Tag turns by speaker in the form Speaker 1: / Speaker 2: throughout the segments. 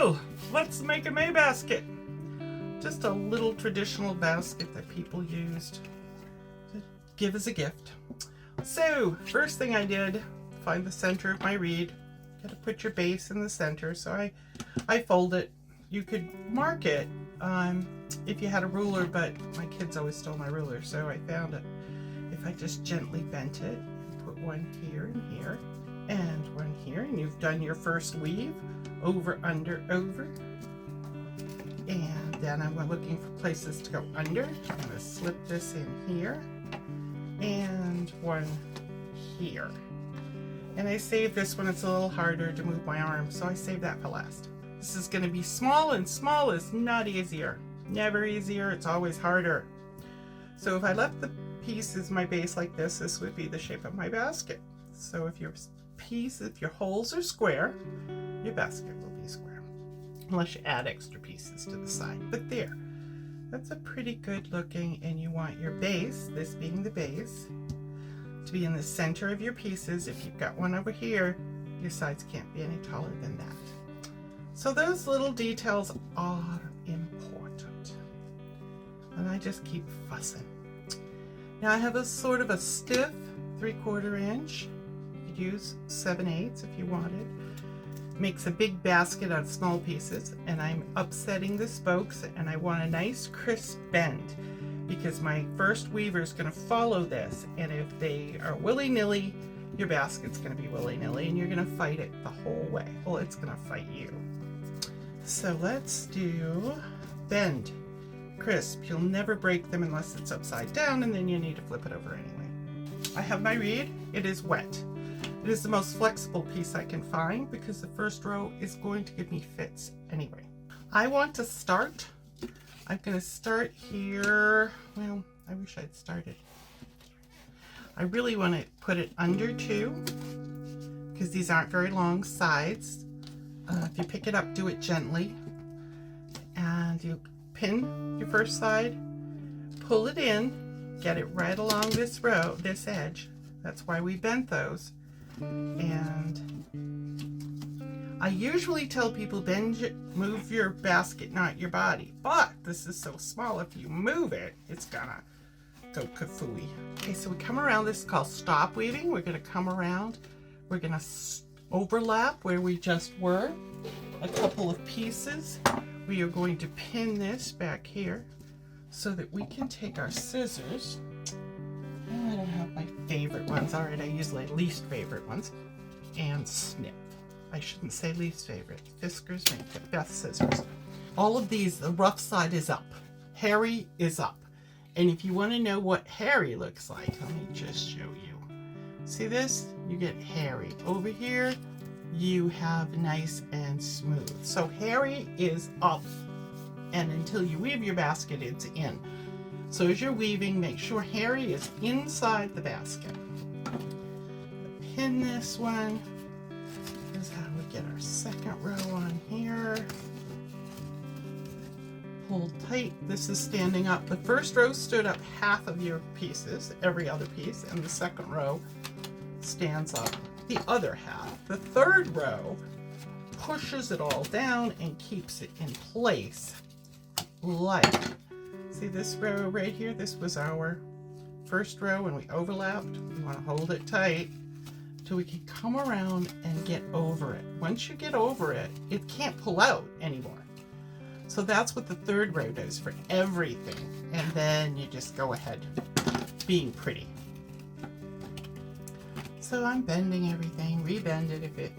Speaker 1: So let's make a May basket. Just a little traditional basket that people used to give as a gift. So first thing I did, find the center of my reed. Got to put your base in the center. So I fold it. You could mark it if you had a ruler, but my kids always stole my ruler, so I found it. If I just gently bent it and put one here and here and one here, and you've done your first weave, over, under, over. And then I'm looking for places to go under. I'm going to slip this in here and one here. And I saved this one. It's a little harder to move my arm, so I saved that for last. This is going to be small, and small is not easier. Never easier, it's always harder. So if I left the piece as my base like this would be the shape of my basket. So if your holes are square, your basket will be square. Unless you add extra pieces to the side. But there, that's a pretty good looking, and you want your base, this being the base, to be in the center of your pieces. If you've got one over here, your sides can't be any taller than that. So those little details are important. And I just keep fussing. Now I have a sort of a stiff 3/4 inch. You could use 7/8 if you wanted. Makes a big basket out of small pieces, and I'm upsetting the spokes, and I want a nice crisp bend because my first weaver is going to follow this, and if they are willy-nilly, your basket's going to be willy-nilly, and you're going to fight it the whole way. Well, it's going to fight you. So let's do bend, crisp. You'll never break them unless it's upside down, and then you need to flip it over anyway. I have my reed. It is wet. It is the most flexible piece I can find because the first row is going to give me fits anyway. I want to start. I'm going to start here. Well, I wish I'd started. I really want to put it under 2 because these aren't very long sides. If you pick it up, do it gently, and you pin your first side, pull it in, get it right along this row, this edge. That's why we bent those. And I usually tell people move your basket, not your body. But this is so small, if you move it, it's gonna go kafooey. Okay, so we come around. This is called stop weaving. We're gonna come around. We're gonna overlap where we just were. A couple of pieces. We are going to pin this back here so that we can take our scissors. I don't have my favorite ones. All right, I use my least favorite ones. And snip. I shouldn't say least favorite. Fiskars make the best scissors. All of these, the rough side is up. Hairy is up. And if you want to know what hairy looks like, let me just show you. See this? You get hairy. Over here, you have nice and smooth. So hairy is up. And until you weave your basket, it's in. So as you're weaving, make sure hairy is inside the basket. Pin this one. This is how we get our second row on here. Hold tight. This is standing up. The first row stood up half of your pieces, every other piece, and the second row stands up the other half. The third row pushes it all down and keeps it in place. Like, see this row right here? This was our first row when we overlapped. We want to hold it tight till we can come around and get over it. Once you get over it, it can't pull out anymore. So that's what the third row does for everything. And then you just go ahead being pretty. So I'm bending everything. Rebend it if it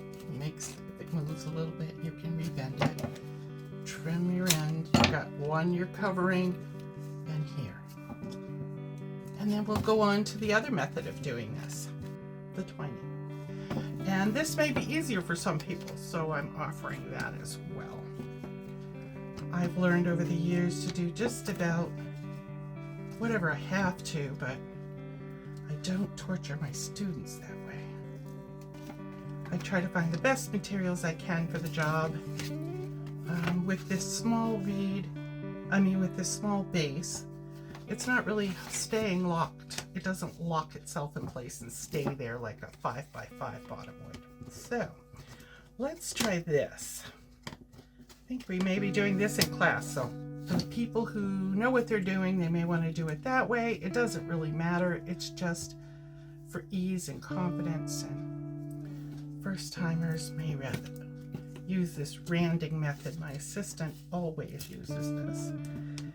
Speaker 1: moves a little bit, you can rebend it. Trim your end. You've got one you're covering and here. And then we'll go on to the other method of doing this, the twining. And this may be easier for some people, so I'm offering that as well. I've learned over the years to do just about whatever I have to, but I don't torture my students that way. I try to find the best materials I can for the job. With this small with this small base, it's not really staying locked. It doesn't lock itself in place and stay there like a 5x5 bottom would. So let's try this. think we may be doing this in class, so for the people who know what they're doing, they may want to do it that way. It doesn't really matter. It's just for ease and confidence, and first timers may rather use this randing method. My assistant always uses this,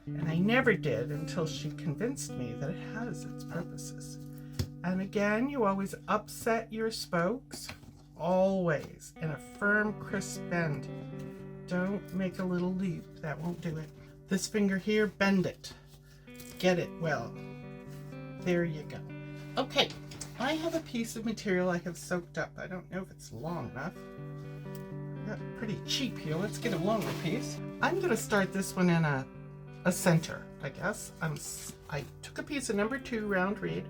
Speaker 1: and I never did until she convinced me that it has its purposes. And again, you always upset your spokes, always, in a firm, crisp bend. Don't make a little loop, that won't do it. This finger here, bend it. Get it well. There you go. Okay, I have a piece of material I have soaked up. I don't know if it's long enough. Got pretty cheap here. Let's get a longer piece. I'm going to start this one in a center, I guess. I took a piece of number 2 round reed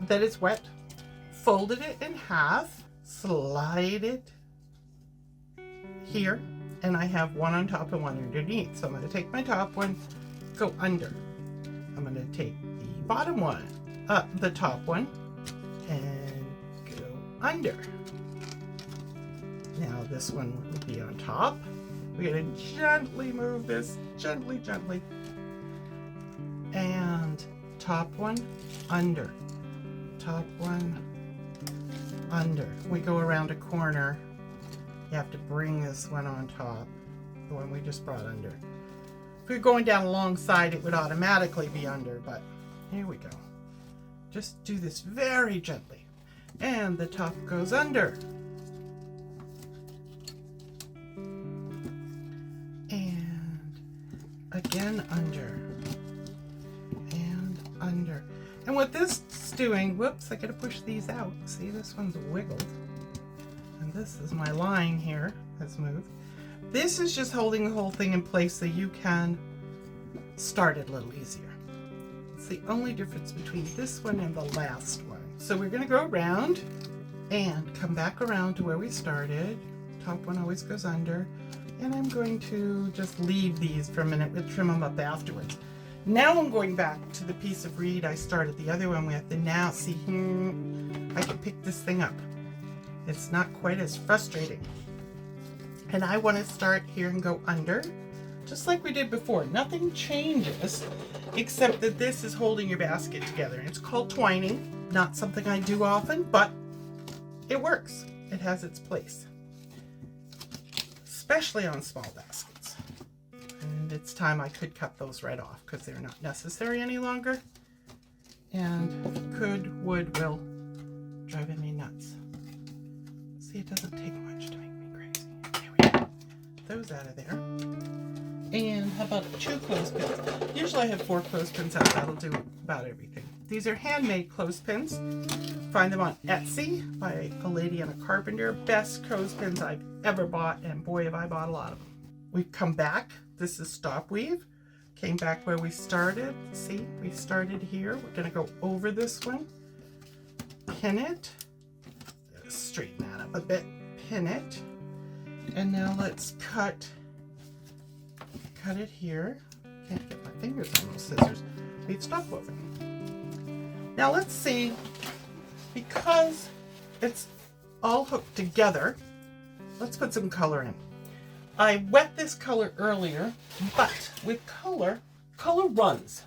Speaker 1: that is wet, folded it in half, slide it here, and I have one on top and one underneath. So I'm going to take my top one, go under. I'm going to take the bottom one, the top one, and go under. Now this one will be on top. We're going to gently move this, gently, and top one, under. Top one, under. We go around a corner. You have to bring this one on top, the one we just brought under. If you're going down alongside, it would automatically be under, but here we go. Just do this very gently. And the top goes under. And again under. And under. And what this is doing, whoops, I gotta push these out. See, this one's wiggled. And this is my line here has moved. This is just holding the whole thing in place so you can start it a little easier. It's the only difference between this one and the last one. So we're gonna go around and come back around to where we started. Top one always goes under. And I'm going to just leave these for a minute. We'll trim them up afterwards. Now I'm going back to the piece of reed I started the other one with, and now see here, I can pick this thing up. It's not quite as frustrating. And I want to start here and go under, just like we did before. Nothing changes, except that this is holding your basket together. It's called twining, not something I do often, but it works. It has its place, especially on small baskets. And it's time I could cut those right off because they're not necessary any longer. And would, will drive me nuts. See, it doesn't take much to make me crazy. There we go. Those out of there. And how about 2 clothespins? Usually I have 4 clothespins out. That'll do about everything. These are handmade clothespins. Find them on Etsy by a lady and a carpenter. Best clothespins I've ever bought, and boy have I bought a lot of them. We've come back. This is stop weave. Came back where we started. See, we started here. We're gonna go over this one, pin it, straighten that up a bit, pin it, and now let's cut it here. Can't get my fingers on those scissors. We've stop woven. Now let's see, because it's all hooked together, let's put some color in. I wet this color earlier, but with color runs.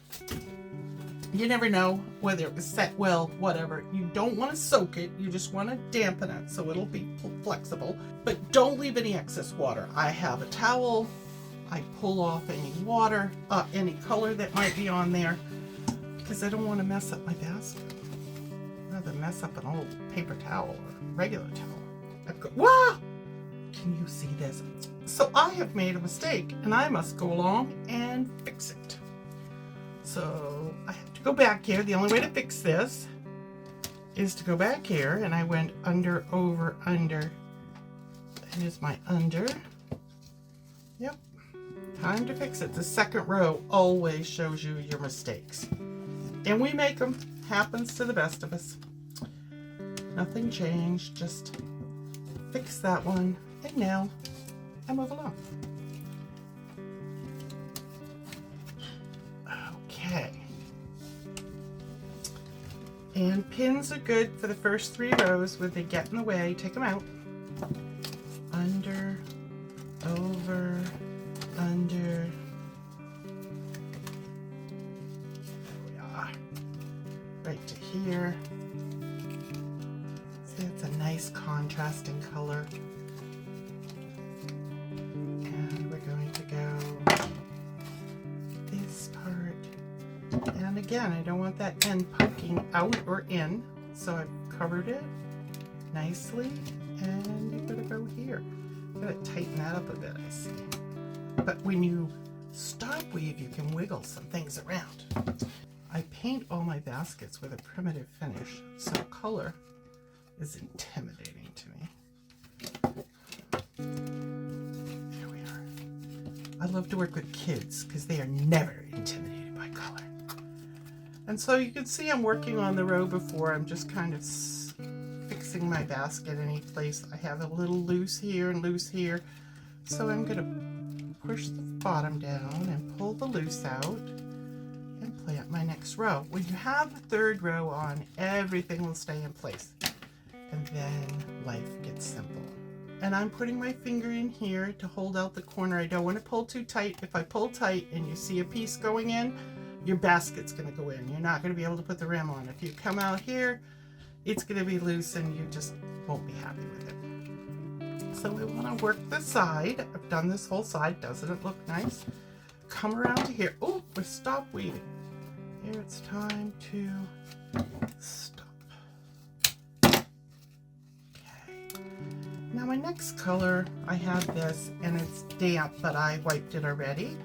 Speaker 1: You never know whether it was set well, whatever. You don't want to soak it, you just want to dampen it so it'll be flexible, but don't leave any excess water. I have a towel, I pull off any water, any color that might be on there, because I don't want to mess up my basket. I'd rather mess up an old paper towel or regular towel. Wow! Can you see this? So I have made a mistake and I must go along and fix it. So I have to go back here. The only way to fix this is to go back here, and I went under, over, under. Here's my under. Yep. Time to fix it. The second row always shows you your mistakes. And we make them. Happens to the best of us. Nothing changed. Just fix that one. And now I move along. Okay. And pins are good for the first 3 rows. When they get in the way, take them out. Under, over, under. There we are. Right to here. See, it's a nice contrasting color. And we're going to go this part. And again, I don't want that end poking out or in, so I've covered it nicely. And you're going to go here. I'm going to tighten that up a bit, I see. But when you stop weave, you can wiggle some things around. I paint all my baskets with a primitive finish, so color is intimidating to me. There we are. I love to work with kids because they are never intimidated by color. And so you can see I'm working on the row before. I'm just kind of fixing my basket any place. I have a little loose here and loose here. So I'm going to push the bottom down and pull the loose out and plant my next row. When you have the third row on, everything will stay in place. And then life gets simple. And I'm putting my finger in here to hold out the corner. I don't want to pull too tight. If I pull tight and you see a piece going in, your basket's going to go in. You're not going to be able to put the rim on. If you come out here, it's going to be loose and you just won't be happy with it. So we want to work the side. I've done this whole side. Doesn't it look nice? Come around to here. Oh, we stop weaving. Here it's time to stop. Okay. Now my next color, I have this and it's damp, but I wiped it already.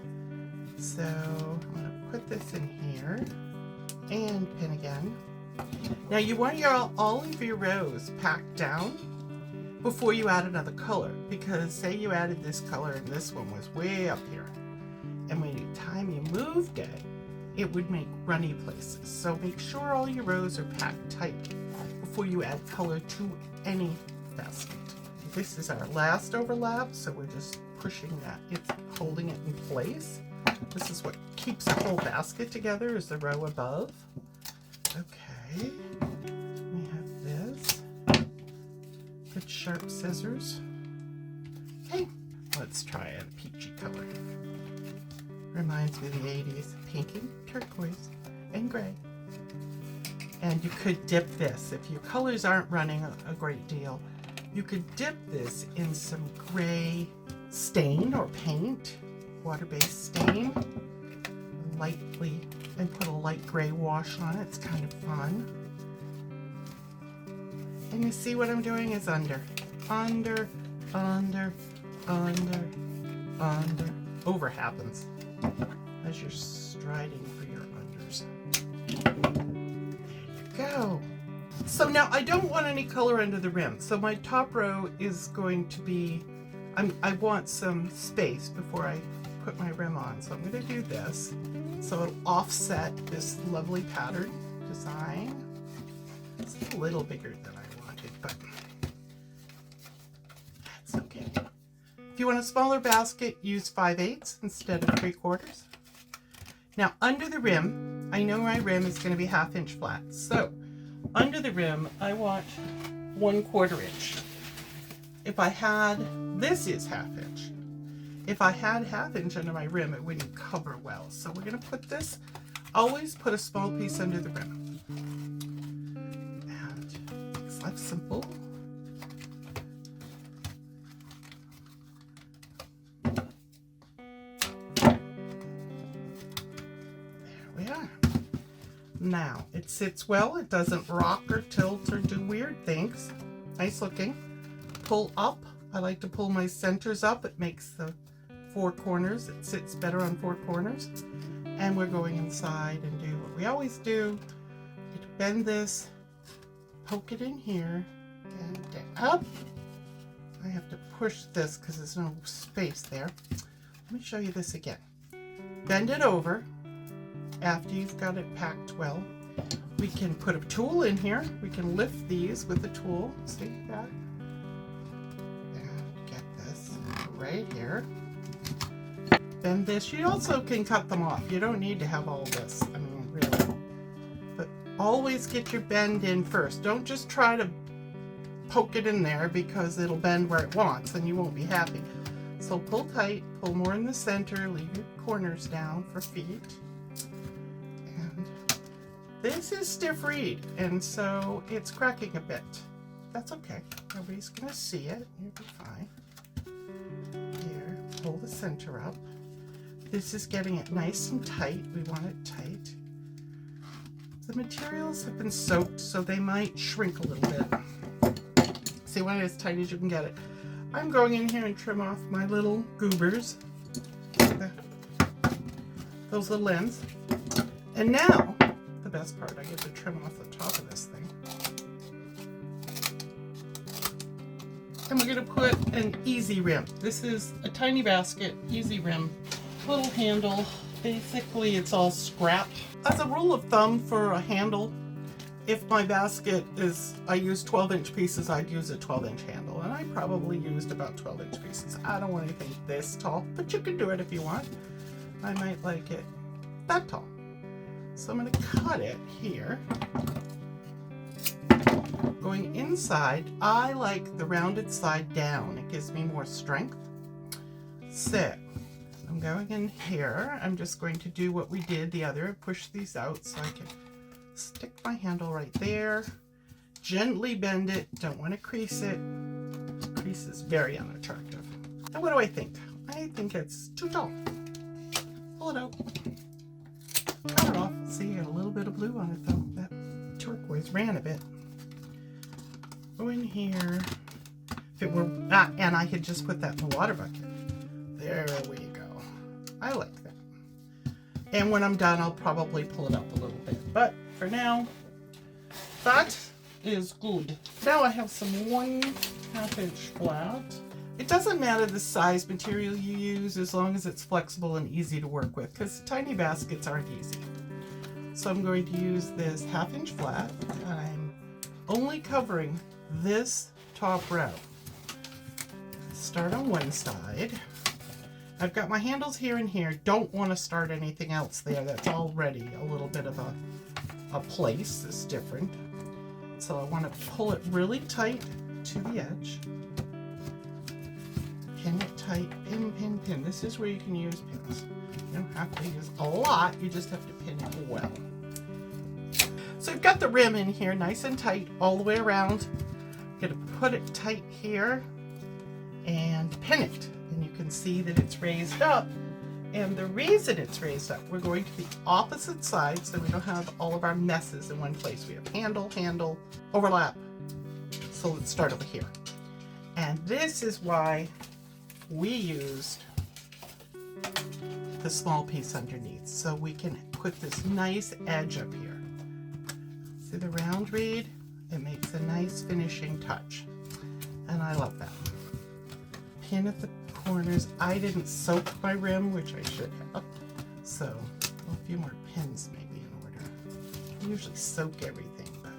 Speaker 1: So I'm going to put this in here and pin again. Now you want all of your rows packed down before you add another color, because say you added this color and this one was way up here, and when the time you moved it, it would make runny places. So make sure all your rows are packed tight before you add color to any basket. This is our last overlap, so we're just pushing that. It's holding it in place. This is what keeps the whole basket together, is the row above. Okay, we have this. Good sharp scissors. Okay, let's try a peachy color. Reminds me of the 80s. Pinky, turquoise, and gray. And you could dip this. If your colors aren't running a great deal, you could dip this in some gray stain or paint, water-based stain, lightly, and put a light gray wash on it. It's kind of fun. And you see what I'm doing is under, under, under, under, under. Over happens as you're striding for your unders. There you go. So now I don't want any color under the rim. So my top row is going to be, I want some space before I put my rim on. So I'm going to do this. So it'll offset this lovely pattern design. It's a little bigger than I wanted, but that's okay. If you want a smaller basket, use 5/8 instead of 3/4. Now under the rim, I know my rim is going to be 1/2 inch flat. So under the rim, I want 1/4 inch. If I had, this is 1/2 inch. If I had 1/2 inch under my rim, it wouldn't cover well. So we're going to put this, always put a small piece under the rim. And makes life simple. Now, it sits well, it doesn't rock or tilt or do weird things. Nice looking. Pull up. I like to pull my centers up. It makes the 4 corners. It sits better on 4 corners. And we're going inside and do what we always do. You bend this, poke it in here, and up. I have to push this because there's no space there. Let me show you this again. Bend it over. After you've got it packed well, we can put a tool in here. We can lift these with the tool. See that? And get this right here. Bend this. You also can cut them off. You don't need to have all this. I mean, really. But always get your bend in first. Don't just try to poke it in there because it'll bend where it wants and you won't be happy. So So pull tight, pull more in the center, leave your corners down for feet. And this is stiff reed, and so it's cracking a bit. That's okay. Nobody's gonna see it. You'll be fine. Here, pull the center up. This is getting it nice and tight. We want it tight. The materials have been soaked, so they might shrink a little bit. See, when it's as tight as you can get it. I'm going in here and trim off my little goobers, those little ends. And now, the best part, I get to trim off the top of this thing. And we're going to put an easy rim. This is a tiny basket, easy rim, little handle. Basically, it's all scrap. As a rule of thumb for a handle, if my basket is, I use 12-inch pieces, I'd use a 12-inch handle. And I probably used about 12-inch pieces. I don't want anything this tall, but you can do it if you want. I might like it that tall. So I'm going to cut it here. Going inside, I like the rounded side down. It gives me more strength. So I'm going in here. I'm just going to do what we did the other, push these out so I can stick my handle right there. Gently bend it. Don't want to crease it. Crease is very unattractive. And what do I think? I think it's too tall. Pull it out. Cut it off. See, you got a little bit of blue on it though. That turquoise ran a bit. Go in here. If it were, and I could just put that in the water bucket. There we go. I like that. And when I'm done, I'll probably pull it up a little bit. But for now, that is good. Now I have some 1/2 inch flat. It doesn't matter the size material you use as long as it's flexible and easy to work with, because tiny baskets aren't easy. So I'm going to use this 1/2 inch flat. I'm only covering this top row. Start on one side. I've got my handles here and here. Don't want to start anything else there. That's already a little bit of a place. It's different. So I want to pull it really tight to the edge. Pin it tight. Pin, pin, pin. This is where you can use pins. You don't have to use a lot. You just have to pin it well. So I've got the rim in here nice and tight all the way around. I'm going to put it tight here and pin it. And you can see that it's raised up. And the reason it's raised up, we're going to the opposite side so we don't have all of our messes in one place. We have handle, handle, overlap. So let's start over here. And this is why we used the small piece underneath. So we can put this nice edge up here. See the round reed? It makes a nice finishing touch. And I love that. Pin at the corners. I didn't soak my rim, which I should have. So a few more pins maybe in order. I usually soak everything, but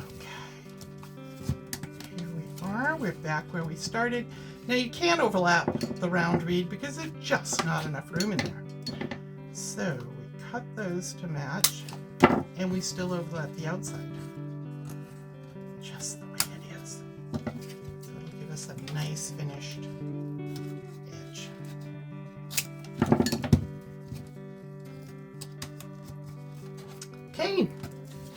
Speaker 1: okay. Here we are. We're back where we started. Now you can't overlap the round reed because there's just not enough room in there. So we cut those to match, and we still overlap the outside. Just the way it is. So it'll give us a nice finished edge. Okay,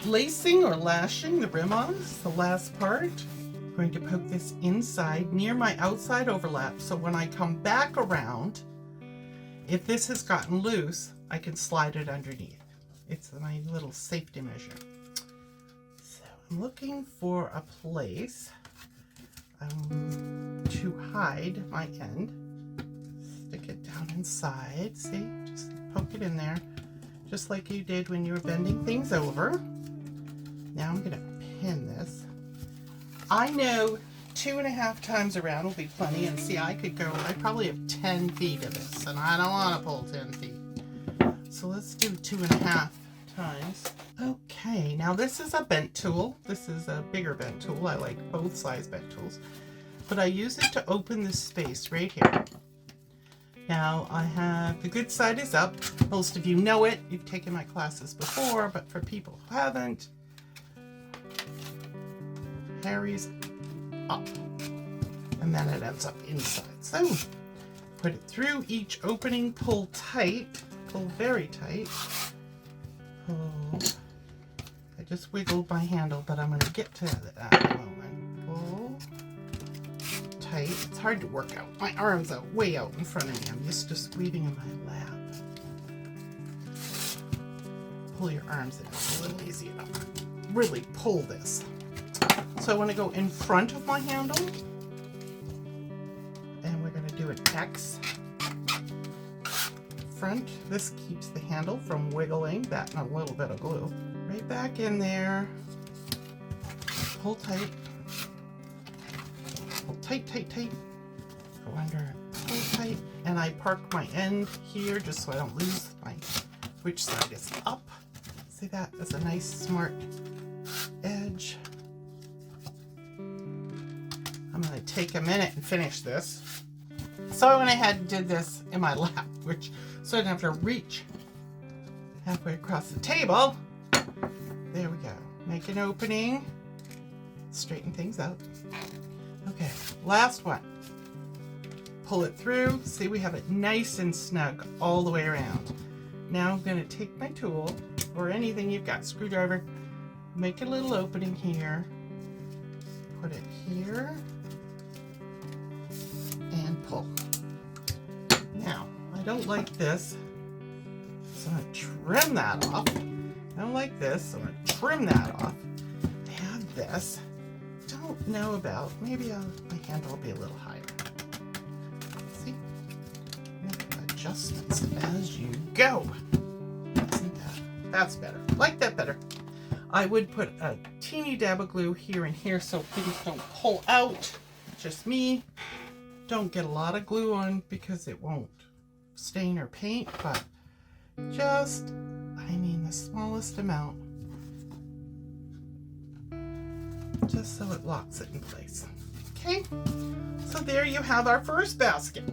Speaker 1: lacing or lashing the rim on is the last part. I'm going to poke this inside near my outside overlap, so when I come back around, if this has gotten loose, I can slide it underneath. It's my little safety measure. So I'm looking for a place to hide my end. Stick it down inside. See, just poke it in there, just like you did when you were bending things over. Now I'm going to pin this. I know 2.5 times around will be plenty, and see, I probably have 10 feet of this, and I don't want to pull 10 feet. So let's do 2.5 times. Okay, now this is a bent tool. This is a bigger bent tool. I like both size bent tools, but I use it to open this space right here. Now I have, the good side is up. Most of you know it. You've taken my classes before, but for people who haven't, Harry's up. and then it ends up inside. So put it through each opening, pull tight, pull very tight. Pull. I just wiggled my handle, but I'm going to get to that in a moment. Pull tight. It's hard to work out. My arms are way out in front of me. I'm used to squeezing in my lap. Pull your arms in. It's a little easy enough. Really pull this. So I want to go in front of my handle, and we're going to do an X. Front. This keeps the handle from wiggling. That and a little bit of glue. Right back in there. Pull tight. Pull tight, tight, tight. Go under it. Pull tight. And I park my end here just so I don't lose which side is up. See that? That's a nice, smart edge. I'm going to take a minute and finish this. So I went ahead and did this in my lap, so I didn't have to reach halfway across the table. There we go. Make an opening. Straighten things out. Okay, last one. Pull it through. See, we have it nice and snug all the way around. Now I'm going to take my tool, or anything you've got, screwdriver, make a little opening here, put it here, and pull. Now, I don't like this, so I'm going to trim that off. I don't like this, so I'm going to trim that off. I have this. Don't know about, maybe my handle will be a little higher. See? Make adjustments as you go. Isn't that's better. Like that better. I would put a teeny dab of glue here and here so things don't pull out. Just me. Don't get a lot of glue on because it won't stain or paint, but just, I mean, the smallest amount. Just so it locks it in place. Okay, so there you have our first basket.